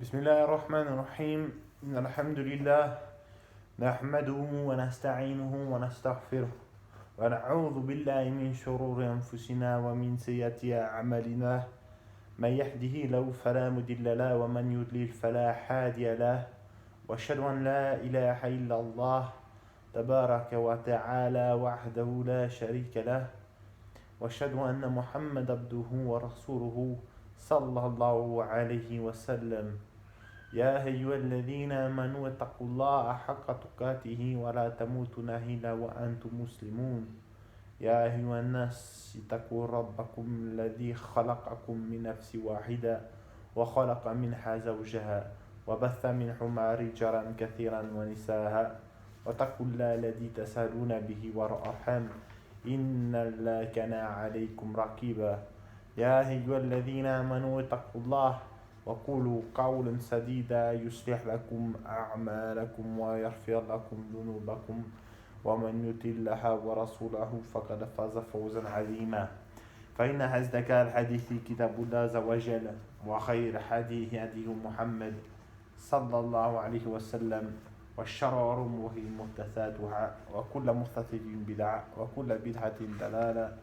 بسم الله الرحمن الرحيم إن الحمد لله نحمده ونستعينه ونستغفره ونعوذ بالله من شرور أنفسنا ومن سيئات أعمالنا من يهده له فلا مضل له ومن يضلل فلا هادي له وأشهد أن لا إله إلا الله تبارك وتعالى وحده لا شريك له وأشهد أن محمد عبده ورسوله صلى الله عليه وسلم يا أيها الذين آمنوا اتقوا الله حق تقاته ولا تموتن إلا وأنتم مسلمون يا أيها الناس اتقوا ربكم الذي خلقكم من نفس واحدة وخلق منها زوجها وبث منهما رجالا كثيرا ونساء واتقوا الله الذي تسألون به والأرحام إن الله كان عليكم رقيبا يا أيها الذين آمنوا اتقوا الله وقولوا قولا سديدا يصلح لكم أعمالكم ويغفر لكم ذنوبكم ومن يطع الله ورسوله فقد فاز فوزا عظيما فإن أصدق الحديث كتاب الله عز وجل وخير الحديث هدي محمد صلى الله عليه وسلم وشر الأمور محدثاتها وكل محدثة بدعة وكل بدعة ضلالة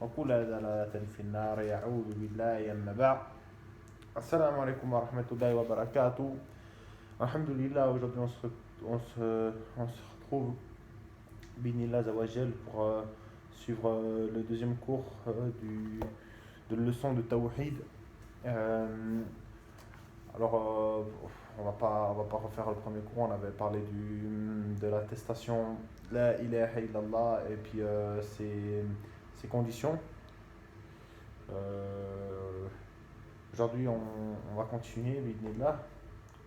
وكل ضلالة في النار يعوذ بالله أما بعد. Assalamu alaikum wa rahmatullahi wa barakatuh. Alhamdulillah, aujourd'hui on se retrouve Binillah Zawajel pour suivre le deuxième cours de leçon de Tawhid. On va pas refaire le premier cours, on avait parlé de l'attestation La ilaha illallah et puis ses conditions. Aujourd'hui, on va continuer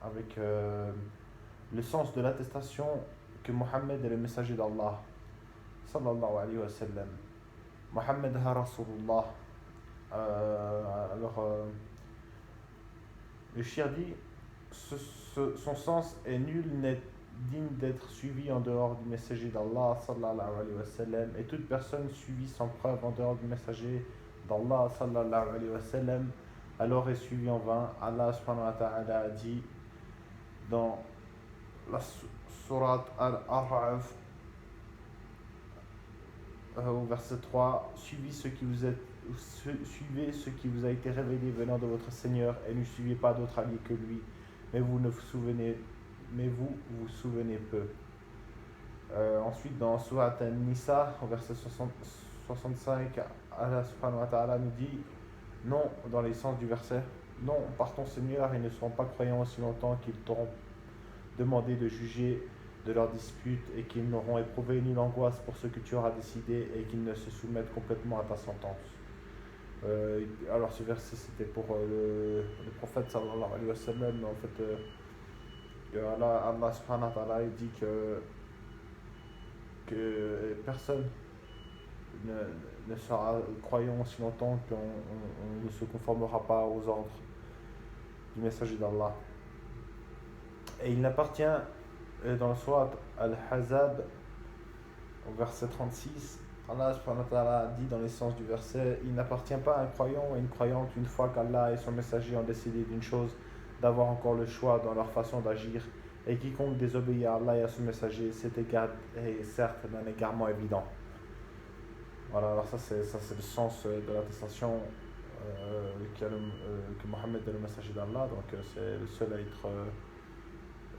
avec le sens de l'attestation que Mohammed est le messager d'Allah. Sallallahu alayhi wa sallam. Mohammed ha Rasulullah. Le shir dit son sens est nul n'est digne d'être suivi en dehors du messager d'Allah. Sallallahu alayhi wa sallam. Et toute personne suivie sans preuve en dehors du messager d'Allah. Sallallahu alayhi wa sallam. Alors est suivi en vain. Allah subhanahu wa ta'ala a dit dans la sourate Al-A'raf au verset 3, suivez ce qui vous a été révélé venant de votre Seigneur et ne suivez pas d'autre allié que lui, mais vous vous souvenez peu. Ensuite dans sourate An-Nisa au verset 65, Allah subhanahu wa ta'ala nous dit non, dans les sens du verset, non, par ton Seigneur, ils ne seront pas croyants aussi longtemps qu'ils t'auront demandé de juger de leur dispute et qu'ils n'auront éprouvé ni l'angoisse pour ce que tu auras décidé et qu'ils ne se soumettent complètement à ta sentence. Alors ce verset c'était pour le prophète sallallahu alayhi wa sallam, mais en fait Allah subhanahu wa ta'ala dit que personne ne sera croyant aussi longtemps qu'on ne se conformera pas aux ordres du messager d'Allah. Et il n'appartient, dans le sourate Al-Hazab, au verset 36, Allah subhanahu wa ta'ala dit dans l'essence du verset, il n'appartient pas à un croyant et une croyante, une fois qu'Allah et son messager ont décidé d'une chose, d'avoir encore le choix dans leur façon d'agir, et quiconque désobéit à Allah et à son messager, cet égard est certes d'un égarement évident. Voilà, alors ça c'est le sens de l'attestation que Mohammed est le messager d'Allah, donc c'est le seul à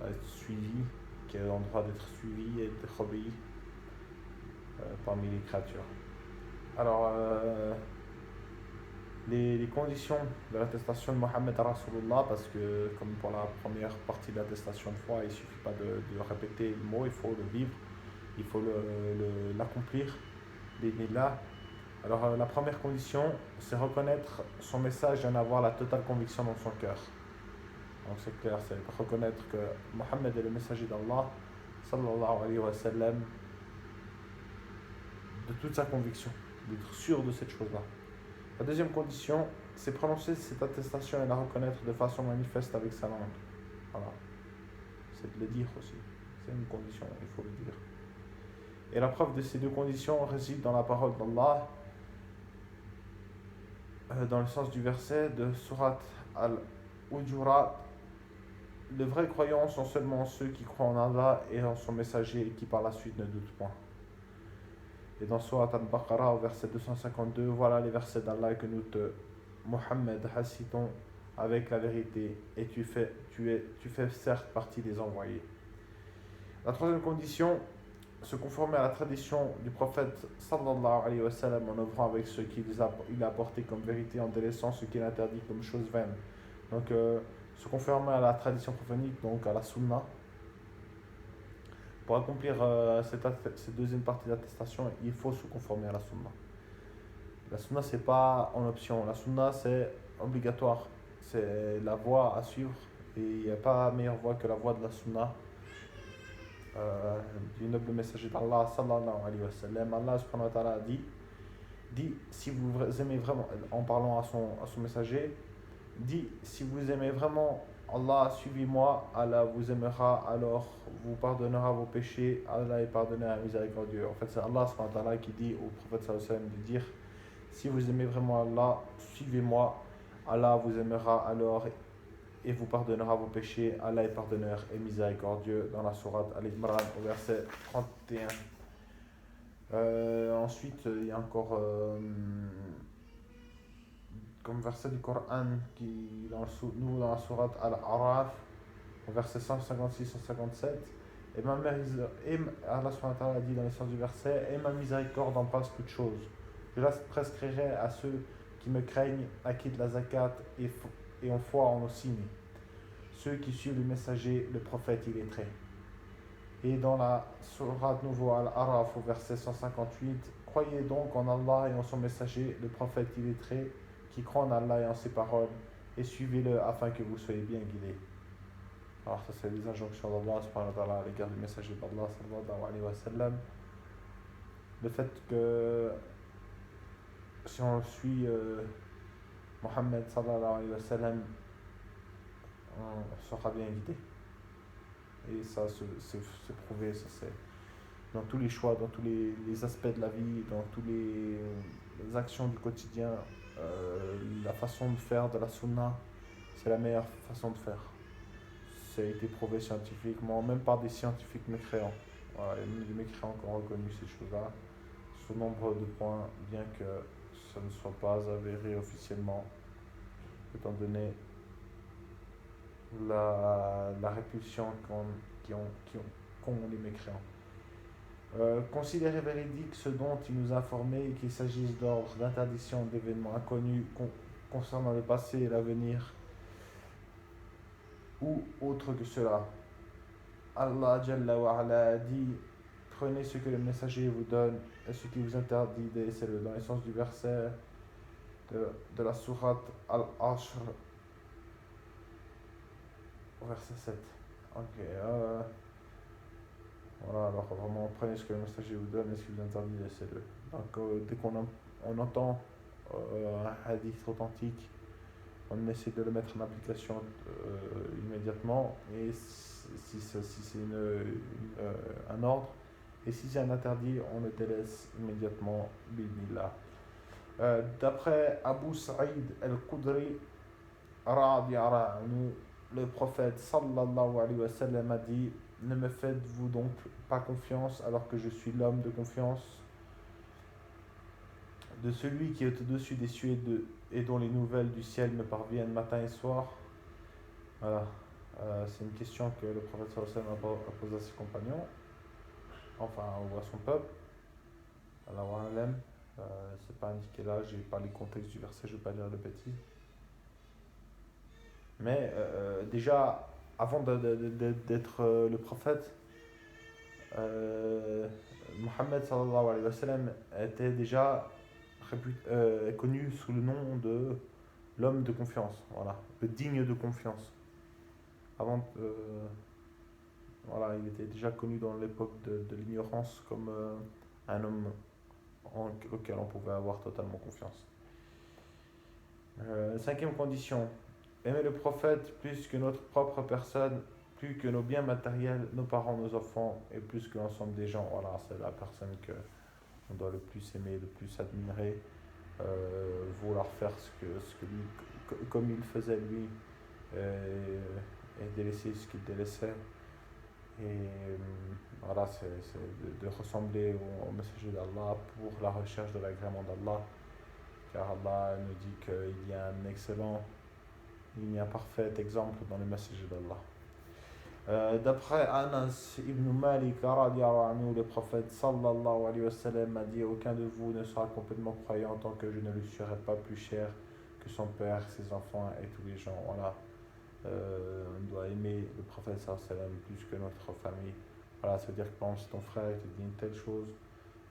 être suivi, qui est en droit d'être suivi et d'être obéi parmi les créatures. Alors, les conditions de l'attestation de Mohammed à Rasulullah, parce que comme pour la première partie de l'attestation de foi, il ne suffit pas de répéter le mot, il faut le vivre, il faut l'accomplir. Alors la première condition, c'est reconnaître son message et en avoir la totale conviction dans son cœur. Donc c'est clair, c'est reconnaître que Mohammed est le messager d'Allah, sallallahu alayhi wa sallam, de toute sa conviction, d'être sûr de cette chose-là. La deuxième condition, c'est prononcer cette attestation et la reconnaître de façon manifeste avec sa langue. Voilà. C'est de le dire aussi. C'est une condition, il faut le dire. Et la preuve de ces deux conditions réside dans la parole d'Allah, dans le sens du verset de Surat Al-Hujurat les vrais croyants sont seulement ceux qui croient en Allah et en son messager et qui par la suite ne doutent point. Et dans Surat Al-Baqarah, au verset 252, voilà les versets d'Allah que nous te, Mohammed, récitons avec la vérité, et tu fais certes partie des envoyés. La troisième condition, se conformer à la tradition du prophète sallallahu alayhi wa sallam en œuvrant avec ce qu'il a apporté comme vérité, en délaissant ce qu'il interdit comme chose vaine. Donc, se conformer à la tradition prophète, donc à la sunna. Pour accomplir cette deuxième partie d'attestation, il faut se conformer à la sunna. La sunna, c'est pas en option. La sunna, c'est obligatoire. C'est la voie à suivre. Et il n'y a pas meilleure voie que la voie de la sunna. Du noble messager d'Allah, sallallahu alayhi wa sallam. Allah subhanahu wa ta'ala dit, si vous aimez vraiment, en parlant à son messager, dit, si vous aimez vraiment Allah, suivez-moi, Allah vous aimera, alors vous pardonnera vos péchés, Allah est pardonneur et miséricordieux. En fait, c'est Allah subhanahu wa ta'ala qui dit au prophète sallallahu alayhi wa sallam de dire, si vous aimez vraiment Allah, suivez-moi, Allah vous aimera alors et vous pardonnera vos péchés, Allah est pardonneur et miséricordieux, dans la sourate Al-Imran au verset 31. Ensuite, il y a encore comme verset du Coran qui nous dans la sourate Al-Araf au verset 156-157. Et ma mère, Allah a dit dans le sens du verset, et ma miséricorde en passe toute chose. Je la prescrirai à ceux qui me craignent, acquittent la zakat et ont foi en nos signes. Ceux qui suivent le messager, le prophète illettré. Et dans la sourate nouveau Al-Araf au verset 158, croyez donc en Allah et en son messager, le prophète illettré, qui croit en Allah et en ses paroles, et suivez-le afin que vous soyez bien guidés. Alors ça c'est les injonctions d'Allah subhanahu wa ta'ala à l'égard du messager d'Allah sallallahu alayhi wa sallam. Le fait que si on suit Mohammed sallallahu alayhi wa sallam, on sera bien guidé. Et ça c'est prouvé, ça c'est dans tous les choix, dans tous les aspects de la vie, dans toutes les actions du quotidien. La façon de faire de la sunna, c'est la meilleure façon de faire. Ça a été prouvé scientifiquement, même par des scientifiques mécréants. Voilà, les mécréants qui ont reconnu ces choses-là, sous nombre de points, bien que ça ne soit pas avéré officiellement, étant donné la répulsion qu'ont les mécréants. Considérer véridique ce dont il nous a informé et qu'il s'agisse d'ordre, d'interdiction, d'événements inconnus concernant le passé et l'avenir ou autre que cela. Allah Jalla wa Ala dit, prenez ce que le messager vous donne et ce qui vous interdit, c'est dans le sens du verset de la sourate Al-Ashr, verset 7. Ok, voilà, alors vraiment prenez ce que le messager vous donne et ce qui vous interdit, laissez-le. Donc dès qu'on entend un hadith authentique, on essaie de le mettre en application immédiatement, et si c'est un ordre, et si c'est un interdit, on le délaisse immédiatement, bismillah. D'après Abu Sa'id al-Khudri, le prophète sallallahu alayhi wa sallam a dit, ne me faites-vous donc pas confiance alors que je suis l'homme de confiance de celui qui est au-dessus des cieux et dont les nouvelles du ciel me parviennent matin et soir. Voilà, c'est une question que le prophète sallallahu alayhi wa sallam a posée à ses compagnons, enfin ou à son peuple. Alors c'est pas indiqué là, j'ai pas les contextes du verset, je vais pas dire de bêtises. Mais déjà, avant d'être le prophète, Mohammed sallallahu alayhi wa sallam était déjà connu sous le nom de l'homme de confiance, voilà, le digne de confiance. Avant, voilà, il était déjà connu dans l'époque de l'ignorance comme un homme auquel on pouvait avoir totalement confiance. Cinquième condition, aimer le prophète plus que notre propre personne, plus que nos biens matériels, nos parents, nos enfants, et plus que l'ensemble des gens. Voilà, c'est la personne qu'on doit le plus aimer, le plus admirer, vouloir faire ce que lui, comme il faisait lui, et délaisser ce qu'il délaissait. Et voilà, c'est de ressembler au messager d'Allah pour la recherche de l'agrément d'Allah. Car Allah nous dit qu'il y a un excellent, il y a un parfait exemple dans le messager d'Allah. D'après Anas ibn Malik, le prophète sallallahu alayhi wa sallam a dit: aucun de vous ne sera complètement croyant tant que je ne lui serai pas plus cher que son père, ses enfants et tous les gens. Voilà. On doit aimer le prophète sallallahu alayhi wa sallam plus que notre famille. Voilà, ça veut dire que par exemple, si ton frère te dit une telle chose,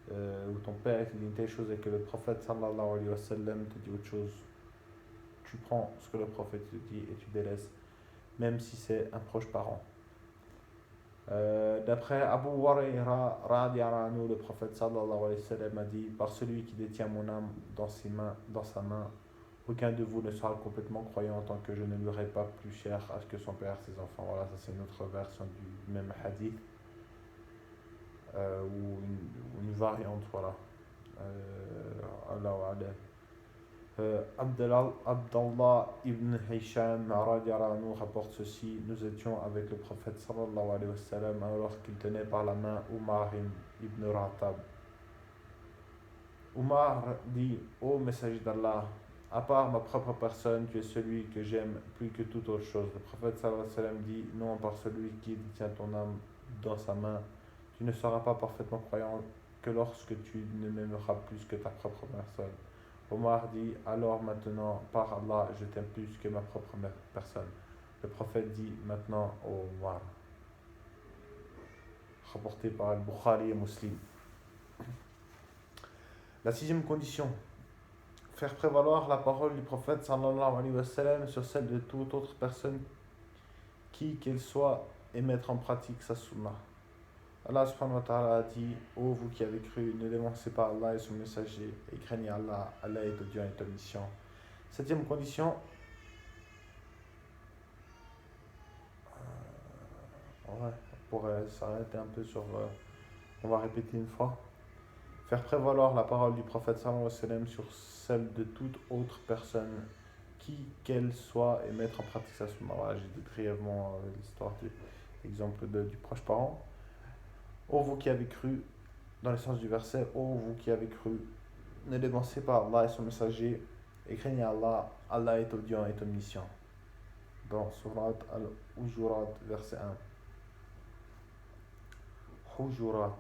ou ton père te dit une telle chose et que le prophète sallallahu alayhi wa sallam te dit autre chose, tu prends ce que le prophète te dit et tu délaisses, même si c'est un proche parent. D'après Abu Huraira radiallahu anhu, le prophète sallallahu alayhi wa sallam a dit: par celui qui détient mon âme dans sa main, aucun de vous ne sera complètement croyant tant que je ne lui aurai pas plus cher que son père, ses enfants. Voilà, ça c'est une autre version du même hadith, ou une variante, voilà. Allahu a'lam. Abdallah ibn Hisham rapporte ceci: nous étions avec le prophète sallallahu alayhi wa sallam alors qu'il tenait par la main Umar ibn Ratab. Umar dit: ô messager d'Allah, à part ma propre personne, tu es celui que j'aime plus que toute autre chose. Le prophète sallallahu alayhi wa sallam dit: non, par celui qui détient ton âme dans sa main, tu ne seras pas parfaitement croyant que lorsque tu ne m'aimeras plus que ta propre personne. Omar dit: alors maintenant, par Allah, je t'aime plus que ma propre personne. Le prophète dit: maintenant, ô Omar. Rapporté par Al-Bukhari et Muslim. La sixième condition: faire prévaloir la parole du prophète sallallahu alayhi wa sallam sur celle de toute autre personne, qui qu'elle soit, et mettre en pratique sa sunnah. Allah subhanahu wa ta'ala a dit: ô vous qui avez cru, ne dénoncez pas Allah et son messager, et craignez Allah, Allah est audient et omniscient. Septième condition, on pourrait s'arrêter un peu sur, on va répéter une fois: faire prévaloir la parole du prophète sallallahu alayhi wa sallam sur celle de toute autre personne, qui qu'elle soit, et mettre en pratique sa sunnah. Voilà, j'ai dit brièvement l'histoire de l'exemple du proche parent. Ô vous qui avez cru, dans le sens du verset: ô vous qui avez cru, ne dévancez pas Allah et son messager, et craignez Allah, Allah est audient et omniscient. Dans Surat Al-Hujurat, verset 1. Hujurat.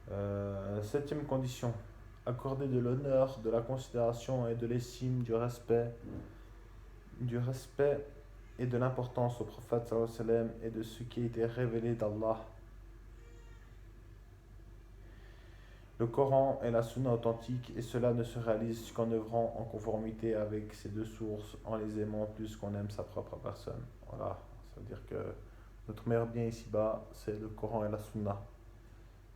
Voilà. Septième condition: accorder de l'honneur, de la considération et de l'estime, du respect et de l'importance au prophète sallallahu alayhi wa sallam et de ce qui a été révélé d'Allah, le Coran et la Sunna authentique, et cela ne se réalise qu'en œuvrant en conformité avec ces deux sources, en les aimant plus qu'on aime sa propre personne. Voilà, ça veut dire que notre meilleur bien ici-bas, c'est le Coran et la Sunna.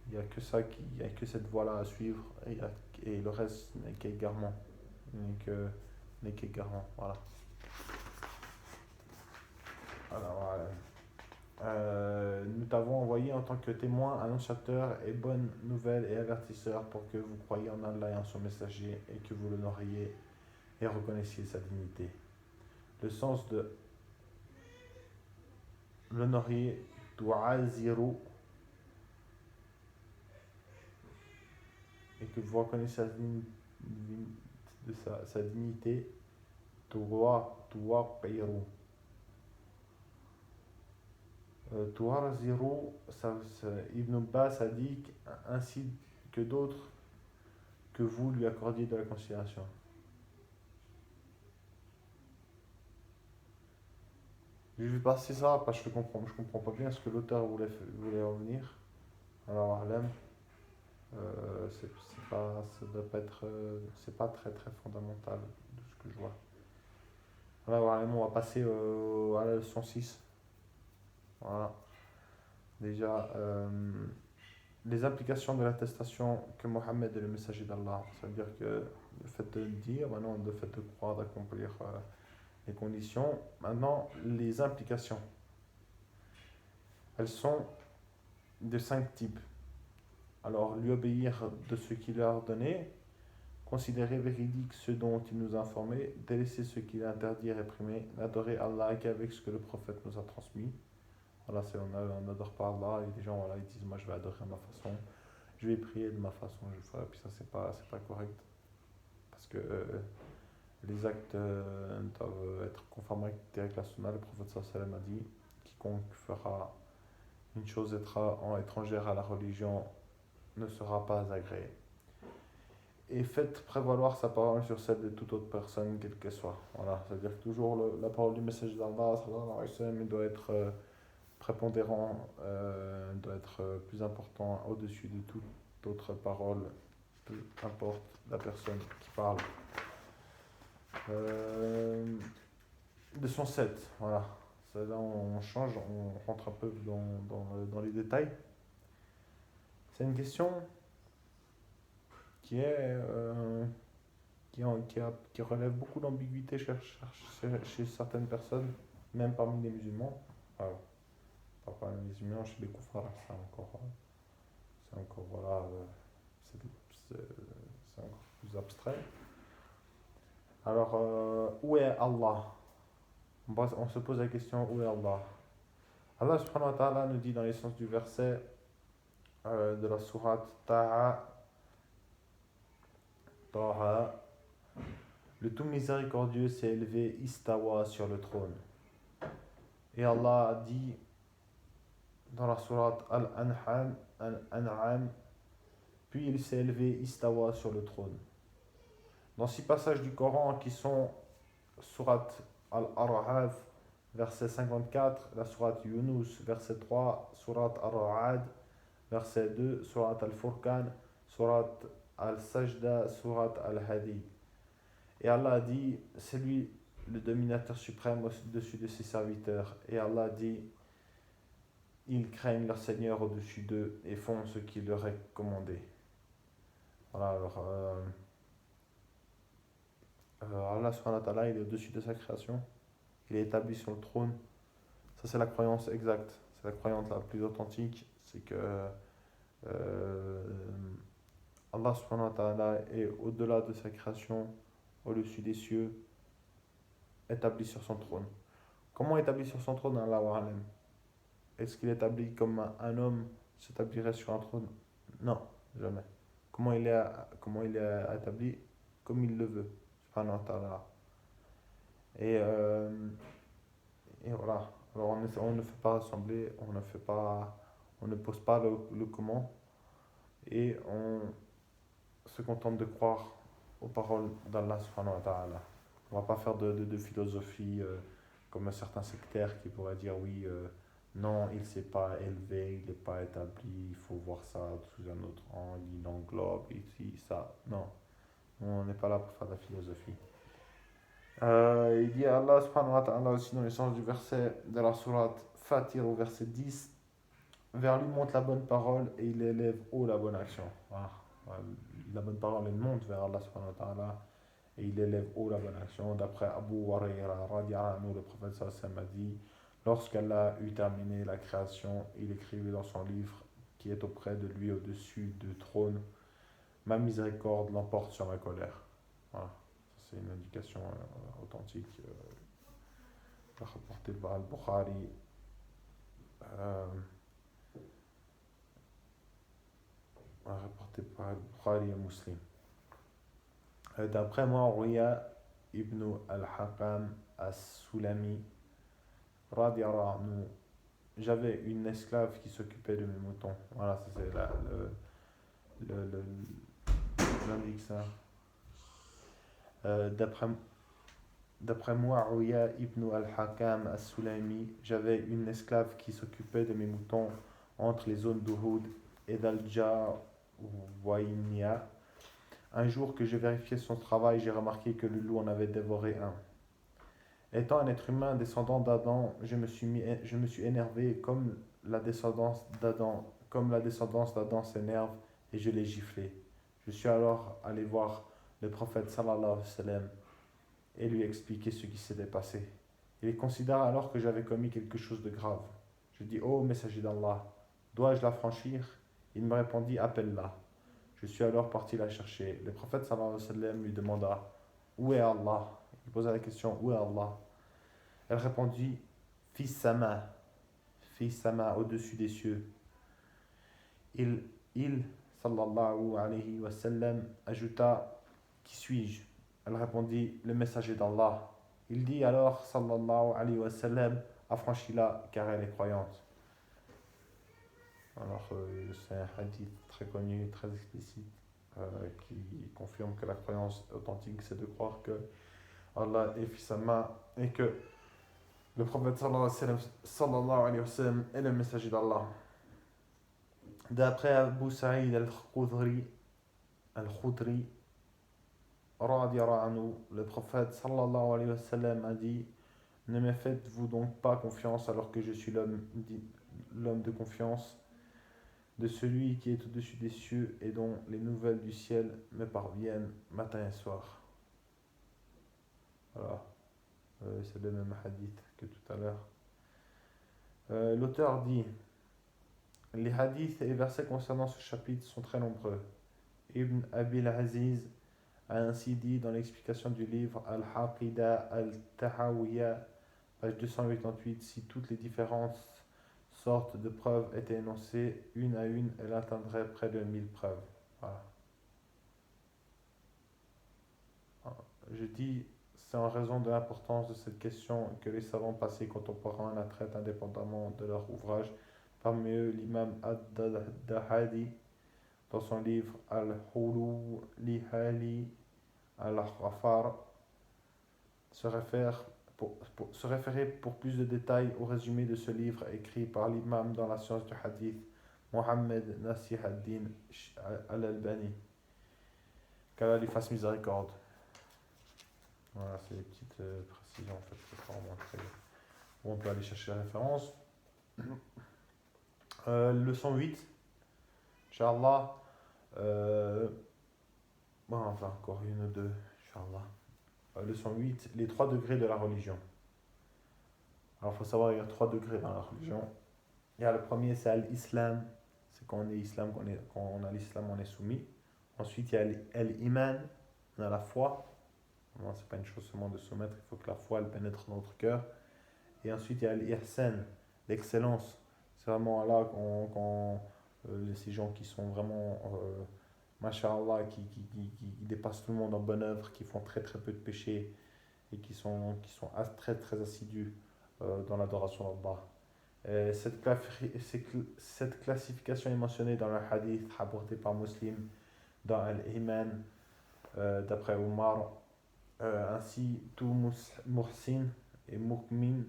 Il n'y a que ça, il n'y a que cette voie-là à suivre, et le reste n'est qu'égarement. N'est qu'égarement, voilà. Alors, nous t'avons envoyé en tant que témoin, annonciateur et bonne nouvelle et avertisseur, pour que vous croyiez en Allah et en son messager, et que vous l'honoriez et reconnaissiez sa dignité. Le sens de l'honorier, tu'aziru, et que vous reconnaissiez sa dignité, tuwaqiru. Tu'aziru, Ibn Abbas a dit, ainsi que d'autres, que vous lui accordiez de la considération. Je vais passer ça parce que je comprends pas bien ce que l'auteur voulait revenir. Alors, Alam, c'est pas très très fondamental de ce que je vois. Alors, Alam, on va passer à la leçon 6. Voilà. Déjà, les implications de l'attestation que Mohammed est le messager d'Allah. Ça veut dire que le fait de le dire, maintenant le fait de croire, d'accomplir les conditions. Maintenant, les implications. Elles sont de 5 types. Alors, lui obéir de ce qu'il a ordonné, considérer véridique ce dont il nous a informé, délaisser ce qu'il a interdit et réprimé, n'adorer Allah qu'avec ce que le prophète nous a transmis. Voilà, on n'adore pas Allah et les gens voilà, ils disent moi je vais adorer à ma façon, je vais prier de ma façon, puis ça c'est pas correct parce que les actes doivent être conformes avec la sunna. Le prophète sallam a dit quiconque fera une chose étrangère à la religion ne sera pas agréé. Et faites prévaloir sa parole sur celle de toute autre personne, quelle qu'elle soit. Voilà, c'est-à-dire que toujours la parole du message d'Allah, sallallahu alayhi wa sallam, il doit être prépondérant, doit être plus important au-dessus de toute autre parole, peu importe la personne qui parle. Leçon 7, voilà. Ça, là, on change, on rentre un peu dans les détails. C'est une question qui relève beaucoup d'ambiguïté chez certaines personnes, même parmi les musulmans. Enfin, pas parmi les musulmans, chez les koufars, c'est encore voilà, c'est encore plus abstrait. Alors, où est Allah? On se pose la question, où est Allah? Allah subhanahu wa ta'ala nous dit dans l'essence du verset de la sourate Taha, le tout miséricordieux s'est élevé istawa sur le trône. Et Allah a dit dans la sourate Al-An'am, puis il s'est élevé istawa sur le trône. Dans 6 passages du Coran qui sont sourate Al-Araf, verset 54, la sourate Yunus, verset 3, sourate Ar-Ra'ad, verset 2, sourate Al-Furqan, sourate Al-Sajda, sourate Al-Hadi. Et Allah a dit, c'est lui le dominateur suprême au-dessus de ses serviteurs. Et Allah a dit, ils craignent leur Seigneur au-dessus d'eux et font ce qui leur est commandé. Voilà, alors Allah subhanahu wa ta'ala, il est au-dessus de sa création. Il est établi sur le trône. Ça, c'est la croyance exacte. C'est la croyance la plus authentique. C'est que Allah subhanahu wa ta'ala est au-delà de sa création, au-dessus des cieux, établi sur son trône. Comment établi sur son trône, Allah wa alam? Est-ce qu'il est établi comme un homme s'établirait sur un trône? Non, jamais. Comment il est établi? Comme il le veut, subhanahu wa ta'ala. Et voilà. Alors on ne fait pas ressembler, on ne pose pas le comment, et on se contente de croire aux paroles d'Allah subhanahu wa ta'ala. On ne va pas faire de philosophie comme certains sectaires qui pourraient dire oui, non, il ne s'est pas élevé, il n'est pas établi, il faut voir ça sous un autre angle, il englobe, ici, ça. Non, on n'est pas là pour faire de la philosophie. Il dit Allah subhanahu wa ta'ala aussi dans le sens du verset de la sourate Fatir au verset 10, vers lui monte la bonne parole et il élève haut la bonne action. Voilà. La bonne parole elle monte vers Allah subhanahu wa ta'ala et il élève haut la bonne action. D'après Abu Huraira radiallahu anhu, le prophète sallallahu a dit, lorsqu'Allah eut terminé la création, il écrivait dans son livre qui est auprès de lui au-dessus du trône, ma miséricorde l'emporte sur ma colère. Voilà. C'est une indication authentique rapportée par Al-Bukhari. Rapporté par Al-Bukhari et Muslim. D'après Muawiyah ibn al-Hakam as-Sulami, radiallahu anhu, j'avais une esclave qui s'occupait de mes moutons. Voilà, ça c'est l'indice. D'après Muawiyah ibn al-Hakam as-Sulami, j'avais une esclave qui s'occupait de mes moutons entre les zones d'Uhud et d'Al-Jawainia. Un jour que j'ai vérifié son travail, j'ai remarqué que le loup en avait dévoré un. Étant un être humain descendant d'Adam, je me suis énervé comme la descendance d'Adam s'énerve, et je l'ai giflé. Je suis alors allé voir le prophète sallallahu alayhi wa sallam et lui expliquer ce qui s'était passé. Il considéra alors que j'avais commis quelque chose de grave. Je dis, ô messager d'Allah, dois-je la franchir? Il me répondit, appelle-la. Je suis alors parti la chercher. Le prophète sallallahu alayhi wa sallam lui demanda: Où est Allah? Il posa la question: Où est Allah? Elle répondit: Fils sama, au-dessus des cieux. Il sallallahu alayhi wa sallam, ajouta: Qui suis-je? Elle répondit: Le messager d'Allah. Il dit alors, sallallahu alayhi wa sallam: Affranchis-la, car elle est croyante. Alors, c'est un hadith très connu, très explicite, qui confirme que la croyance authentique, c'est de croire que Allah est fils sama et que le prophète sallallahu alayhi wa sallam est le messager d'Allah. D'après Abu Sa'id al-Khudri, le prophète sallallahu alayhi wa sallam a dit: Ne me faites-vous donc pas confiance alors que je suis l'homme de confiance de celui qui est au-dessus des cieux et dont les nouvelles du ciel me parviennent matin et soir. Voilà, c'est le même hadith que tout à l'heure. L'auteur dit: les hadiths et versets concernant ce chapitre sont très nombreux. Ibn Abil Aziz a ainsi dit dans l'explication du livre Al-Haqida al-Tahawiyya, page 288, si toutes les différentes sortes de preuves étaient énoncées une à une, elle atteindrait près de 1000 preuves. Voilà. Je dis, c'est en raison de l'importance de cette question que les savants passés contemporains la traitent indépendamment de leur ouvrage. Parmi eux, l'imam Ad-Dahadi, dans son livre Al-Hulu Lihali Al-Ghafar, se référer pour plus de détails au résumé de ce livre écrit par l'imam dans la science du hadith, Mohammed Nasih ad-Din al-Albani. Qu'Allah lui fasse miséricorde. Voilà, c'est des petites précisions en fait, c'est pas vraiment très... Bon, on peut aller chercher la référence. Leçon 8, Inch'Allah. Bon, enfin, encore une ou deux, Inch'Allah. Leçon 8, les 3 degrés de la religion. Alors, il faut savoir, il y a 3 degrés dans la religion. Il y a le premier, c'est l'islam. C'est quand on est islam, quand on a l'islam, on est soumis. Ensuite, il y a l'iman, on a la foi. Non, c'est pas une chose seulement de soumettre, il faut que la foi elle pénètre dans notre cœur. Et ensuite, il y a l'ihsan, l'excellence. C'est vraiment là quand ces gens qui sont vraiment, masha'Allah, qui dépassent tout le monde en bonne œuvre, qui font très très peu de péchés et qui sont très très assidus dans l'adoration d'Allah. Cette classification est mentionnée dans le hadith rapporté par Muslim dans Al-Iman, d'après Omar. Ainsi, tout muhsin et mu'min,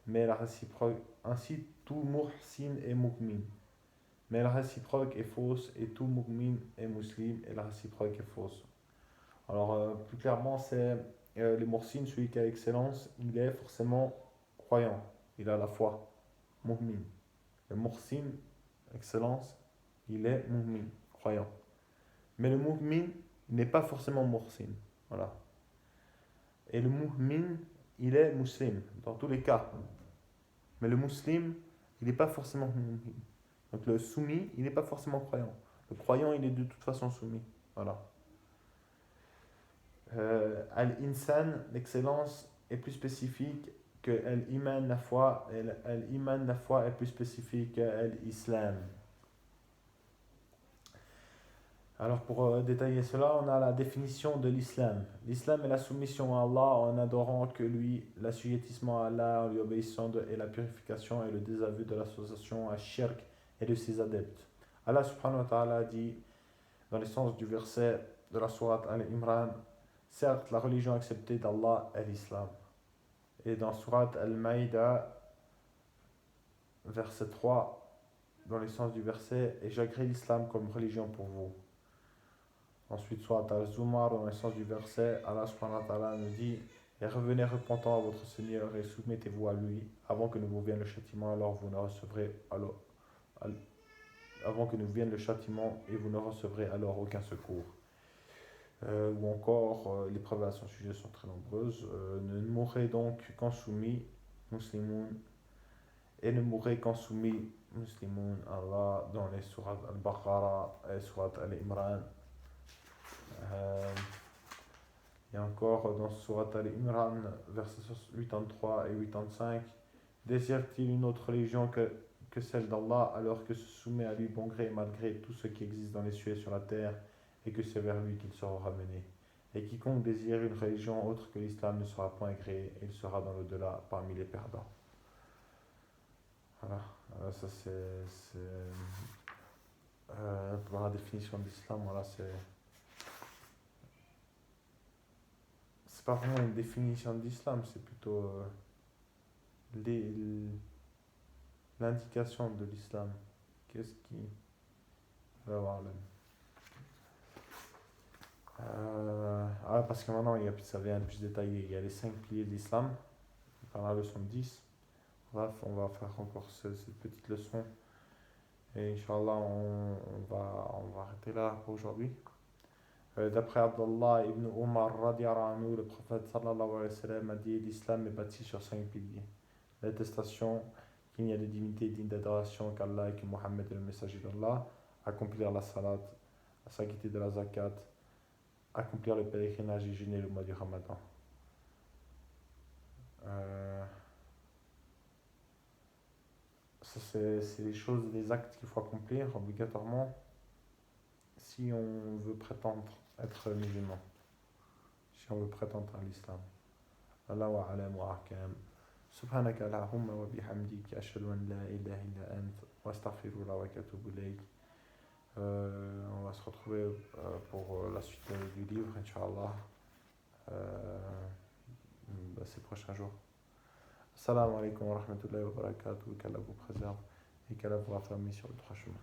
mais la réciproque. Ainsi, tout muhsin est mu'min, mais la réciproque est fausse, et tout mu'min est muslim, et la réciproque est fausse. Alors, plus clairement, c'est le muhsin, celui qui a excellence, il est forcément croyant, il a la foi, mu'min. Le muhsin, excellence, il est mu'min, croyant. Mais le mu'min, il n'est pas forcément muhsin. Voilà. Et le mu'min, il est muslim, dans tous les cas. Mais le muslim, il n'est pas forcément mu'min. Donc le soumis, il n'est pas forcément croyant. Le croyant, il est de toute façon soumis. Voilà. Al-insan, l'excellence, est plus spécifique que al-iman, la foi. Et al-iman, la foi, est plus spécifique que al-islam. Alors pour détailler cela, on a la définition de l'islam. L'islam est la soumission à Allah en adorant que lui, l'assujettissement à Allah en lui obéissant et la purification et le désaveu de l'association à shirk et de ses adeptes. Allah subhanahu wa ta'ala dit dans le sens du verset de la sourate Al-Imran: certes, la religion acceptée d'Allah est l'islam. Et dans sourate Al-Maïda, verset 3, dans le sens du verset: et j'agrée l'islam comme religion pour vous. Ensuite, soit Al-Zumar, dans le sens du verset, Allah subhanahu wa ta'ala nous dit: et revenez repentant à votre Seigneur et soumettez-vous à lui, avant que ne vous vienne le châtiment, alors vous ne recevrez avant que ne vienne le châtiment et vous ne recevrez alors aucun secours. Ou encore, les preuves à son sujet sont très nombreuses. Ne mourrez donc qu'en soumis, muslimoun, et ne mourrez qu'en soumis, Muslimun, Allah, dans les sourates Al-Baqarah et sourates Al-Imran. Et encore dans sourate Al-Imran, versets 83 et 85, désire-t-il une autre religion que celle d'Allah, alors que se soumet à lui bon gré malgré tout ce qui existe dans les cieux et sur la terre, et que c'est vers lui qu'il sera ramené. Et quiconque désire une religion autre que l'islam ne sera point agréé, et il sera dans l'au-delà parmi les perdants. Voilà, ça pour la définition de l'islam, voilà, c'est pas vraiment une définition de l'islam, c'est plutôt l'indication de l'islam. Qu'est-ce qui va avoir parce que maintenant, ça vient plus détaillé. Il y a les 5 piliers de l'islam, dans la leçon 10. Bref, on va faire encore cette petite leçon. Et Inch'Allah, on va arrêter là pour aujourd'hui. D'après Abdullah ibn Umar, anhu, le prophète sallallahu alayhi wa sallam a dit: l'islam est bâti sur 5 piliers. L'attestation qu'il n'y a de divinité digne d'adoration qu'Allah et que Mohammed est le messager d'Allah, accomplir la salat, s'acquitter de la zakat, accomplir le pèlerinage et jeûner le mois du Ramadan. Ça, c'est les choses, les actes qu'il faut accomplir obligatoirement si on veut prétendre être musulman, si on veut prétendre à l'islam. Allahu a'lam wa ahkam. Subhanaka Allahumma wa bihamdik, ashhadu an la ilaha illa ant, wa astaghfiruka wa atubu ilayk. On va se retrouver pour la suite du livre, Inch'Allah, ces prochains jours. Assalamu alaikum wa rahmatullahi wa barakatuh, qu'Allah vous préserve et qu'Allah vous raffermisse sur le droit chemin.